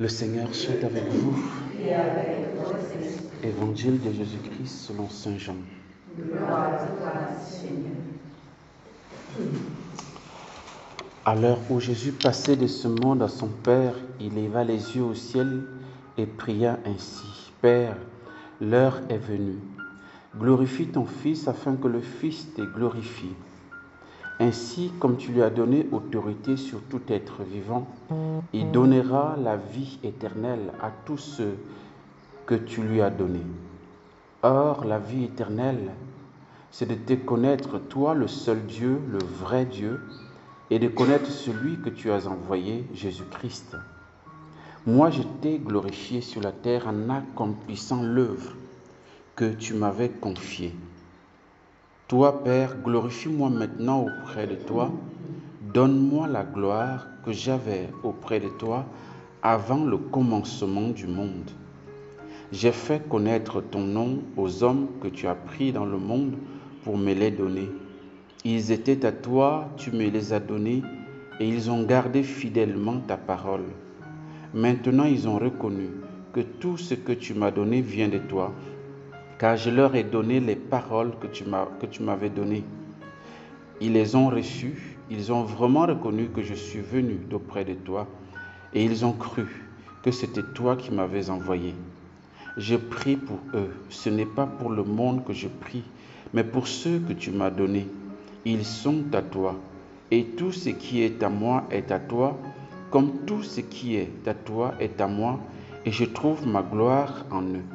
Le Seigneur soit avec vous. Et avec votre esprit. Évangile de Jésus-Christ selon saint Jean. Gloire à toi, Seigneur. À l'heure où Jésus passait de ce monde à son Père, il leva les yeux au ciel et pria ainsi. Père, l'heure est venue. Glorifie ton Fils afin que le Fils te glorifie. Ainsi, comme tu lui as donné autorité sur tout être vivant, il donnera la vie éternelle à tous ceux que tu lui as donnés. Or, la vie éternelle, c'est de te connaître, toi, le seul Dieu, le vrai Dieu, et de connaître celui que tu as envoyé, Jésus-Christ. Moi, je t'ai glorifié sur la terre en accomplissant l'œuvre que tu m'avais confiée. Toi, Père, glorifie-moi maintenant auprès de toi. Donne-moi la gloire que j'avais auprès de toi avant le commencement du monde. J'ai fait connaître ton nom aux hommes que tu as pris dans le monde pour me les donner. Ils étaient à toi, tu me les as donnés, et ils ont gardé fidèlement ta parole. Maintenant, ils ont reconnu que tout ce que tu m'as donné vient de toi, car je leur ai donné les paroles que tu m'avais données. Ils les ont reçues, ils ont vraiment reconnu que je suis venu d'auprès de toi, et ils ont cru que c'était toi qui m'avais envoyé. Je prie pour eux, ce n'est pas pour le monde que je prie, mais pour ceux que tu m'as donnés. Ils sont à toi, et tout ce qui est à moi est à toi, comme tout ce qui est à toi est à moi, et je trouve ma gloire en eux.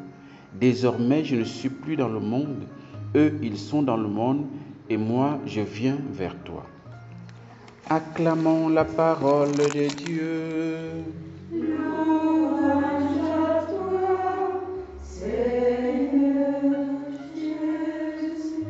Désormais, je ne suis plus dans le monde, eux, ils sont dans le monde, et moi, je viens vers toi. Acclamons la parole de Dieu. Louange à toi, Seigneur Jésus.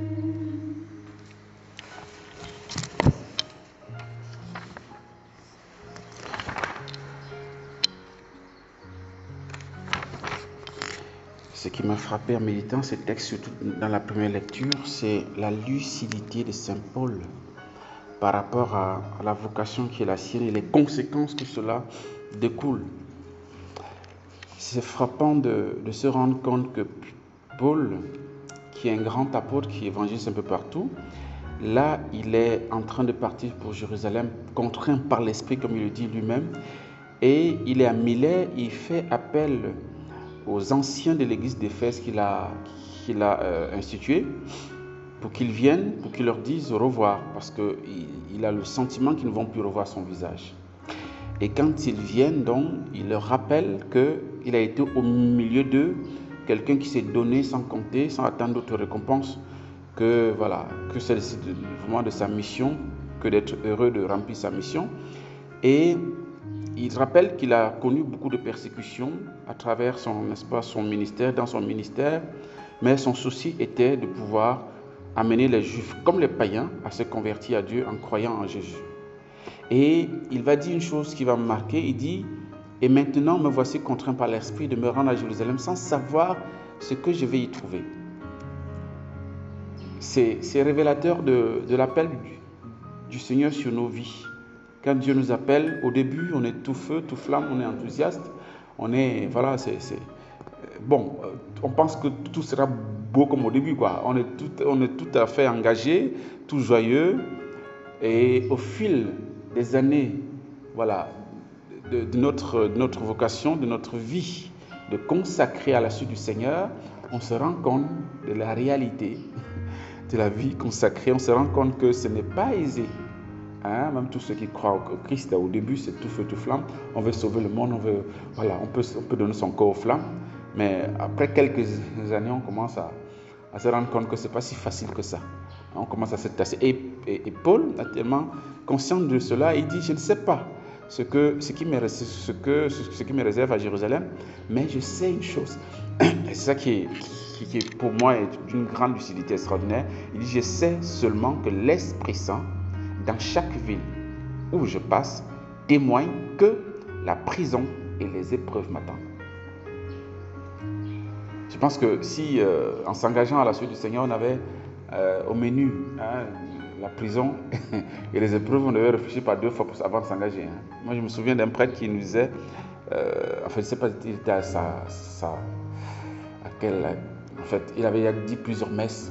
Ce qui m'a frappé en méditant ce texte, surtout dans la première lecture, c'est la lucidité de saint Paul par rapport à la vocation qui est la sienne et les conséquences que cela découle. C'est frappant de se rendre compte que Paul, qui est un grand apôtre, qui évangélise un peu partout, là, il est en train de partir pour Jérusalem, contraint par l'Esprit, comme il le dit lui-même, et il est à Milet, il fait appel aux anciens de l'église d'Éphèse qu'il a institué pour qu'ils viennent, pour qu'ils leur disent au revoir, parce qu'il a le sentiment qu'ils ne vont plus revoir son visage. Et quand ils viennent, donc, il leur rappelle qu'il a été au milieu d'eux, quelqu'un qui s'est donné sans compter, sans attendre d'autres récompenses, que c'est vraiment de sa mission, que d'être heureux de remplir sa mission. Et il rappelle qu'il a connu beaucoup de persécutions à travers son ministère, dans son ministère, mais son souci était de pouvoir amener les Juifs, comme les païens, à se convertir à Dieu en croyant en Jésus. Et il va dire une chose qui va me marquer, il dit « Et maintenant me voici contraint par l'Esprit de me rendre à Jérusalem sans savoir ce que je vais y trouver. » C'est révélateur de l'appel du Seigneur sur nos vies. Quand Dieu nous appelle, au début, on est tout feu, tout flamme, on est enthousiaste. On pense que tout sera beau comme au début, quoi. On est tout à fait engagé, tout joyeux. Et au fil des années, de notre vocation, de notre vie, de consacrer à la suite du Seigneur, on se rend compte de la réalité de la vie consacrée. On se rend compte que ce n'est pas aisé. Même tous ceux qui croient au Christ, au début, c'est tout feu, tout flamme. On veut sauver le monde, on peut donner son corps aux flammes. Mais après quelques années, on commence à se rendre compte que ce n'est pas si facile que ça. On commence à se tasser. Et Paul est tellement conscient de cela, il dit, je ne sais pas ce qui me réserve à Jérusalem, mais je sais une chose. Et c'est ça qui pour moi est d'une grande lucidité extraordinaire. Il dit, je sais seulement que l'Esprit Saint, dans chaque ville où je passe, témoigne que la prison et les épreuves m'attendent. Je pense que si, en s'engageant à la suite du Seigneur, on avait au menu la prison et les épreuves, on devait réfléchir par deux fois avant de s'engager. Moi, je me souviens d'un prêtre qui nous disait, je ne sais pas, il était à en fait, il avait dit plusieurs messes.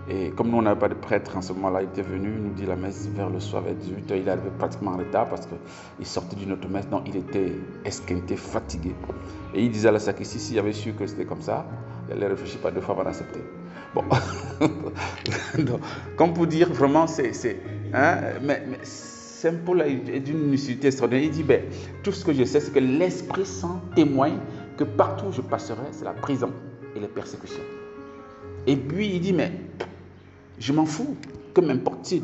Et comme nous, on n'avait pas de prêtre en ce moment-là, il était venu, il nous dit la messe vers le soir, vers 18h. Il arrivait pratiquement en retard parce qu'il sortait d'une autre messe, donc il était esquinté, fatigué. Et il disait à la sacristie, s'il avait su que c'était comme ça, il allait réfléchir pas deux fois avant d'accepter. Bon, donc, comme pour dire, vraiment, mais Saint Paul est d'une lucidité extraordinaire. Il dit, tout ce que je sais, c'est que l'Esprit Saint témoigne que partout où je passerai, c'est la prison et les persécutions. Et puis il dit, mais je m'en fous, que m'importe-t-il?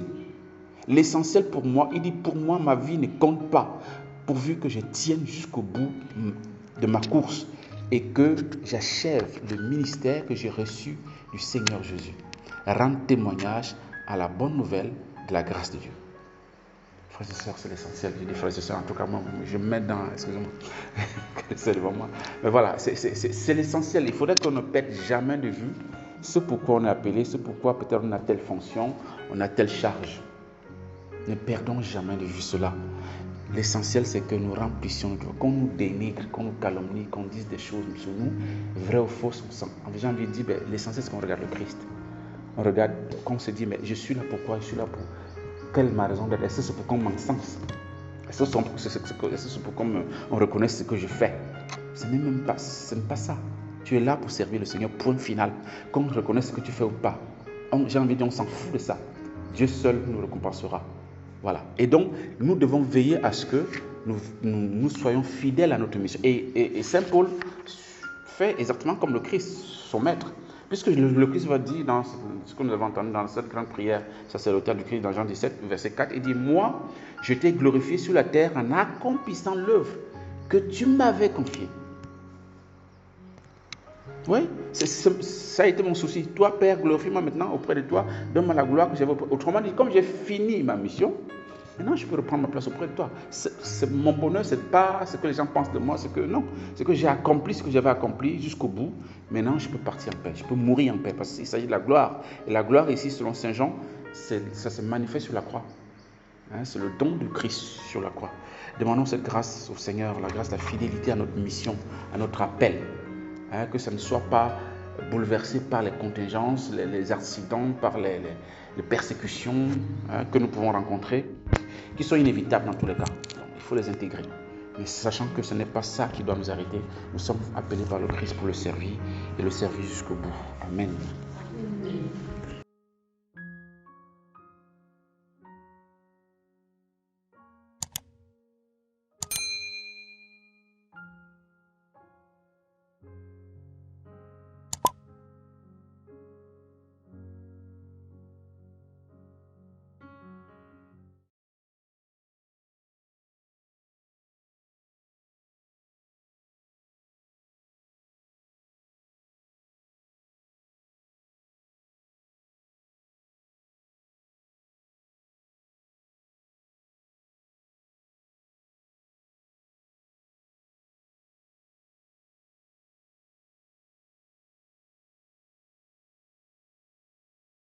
L'essentiel pour moi, il dit, pour moi, ma vie ne compte pas, pourvu que je tienne jusqu'au bout de ma course et que j'achève le ministère que j'ai reçu du Seigneur Jésus. Rendre témoignage à la bonne nouvelle de la grâce de Dieu. Frères et sœurs, c'est l'essentiel. Je dis frères et sœurs, en tout cas, moi, je me mets dans, excusez-moi, c'est devant moi. Mais voilà, c'est l'essentiel. Il faudrait qu'on ne perde jamais de vue ce pourquoi on est appelé, ce pourquoi peut-être on a telle fonction, on a telle charge. Ne perdons jamais de vue cela. L'essentiel, c'est que nous remplissions, qu'on nous dénigre, qu'on nous calomnie, qu'on dise des choses sur nous, vraies ou fausses. J'ai envie de dire, l'essentiel, c'est qu'on regarde le Christ. On regarde, qu'on se dit, mais je suis là pourquoi, je suis là pour quelle est ma raison d'être? Est-ce que c'est pour qu'on m'encense? Est-ce que c'est pour qu'on reconnaisse ce que je fais? Ce n'est pas ça. Tu es là pour servir le Seigneur, point final. Qu'on reconnaisse ce que tu fais ou pas. J'ai envie de dire, on s'en fout de ça. Dieu seul nous récompensera. Voilà. Et donc, nous devons veiller à ce que nous soyons fidèles à notre mission. Et Saint Paul fait exactement comme le Christ, son maître. Puisque le Christ va dire dans ce que nous avons entendu dans cette grande prière sacerdotale du Christ dans Jean 17, verset 4, il dit, moi, je t'ai glorifié sur la terre en accomplissant l'œuvre que tu m'avais confiée. Oui, ça a été mon souci. Toi, Père, glorifie-moi maintenant auprès de toi. Donne-moi la gloire que j'avais. Autrement dit, comme j'ai fini ma mission, maintenant je peux reprendre ma place auprès de toi. Mon bonheur, ce n'est pas ce que les gens pensent de moi. C'est que j'ai accompli ce que j'avais accompli jusqu'au bout. Maintenant, je peux partir en paix. Je peux mourir en paix parce qu'il s'agit de la gloire. Et la gloire ici, selon Saint Jean, ça se manifeste sur la croix. C'est le don de Christ sur la croix. Demandons cette grâce au Seigneur, la grâce, la fidélité à notre mission, à notre appel. Que ça ne soit pas bouleversé par les contingences, les accidents, par les persécutions que nous pouvons rencontrer, qui sont inévitables dans tous les cas. Donc, il faut les intégrer. Mais sachant que ce n'est pas ça qui doit nous arrêter, nous sommes appelés par le Christ pour le servir et le servir jusqu'au bout. Amen.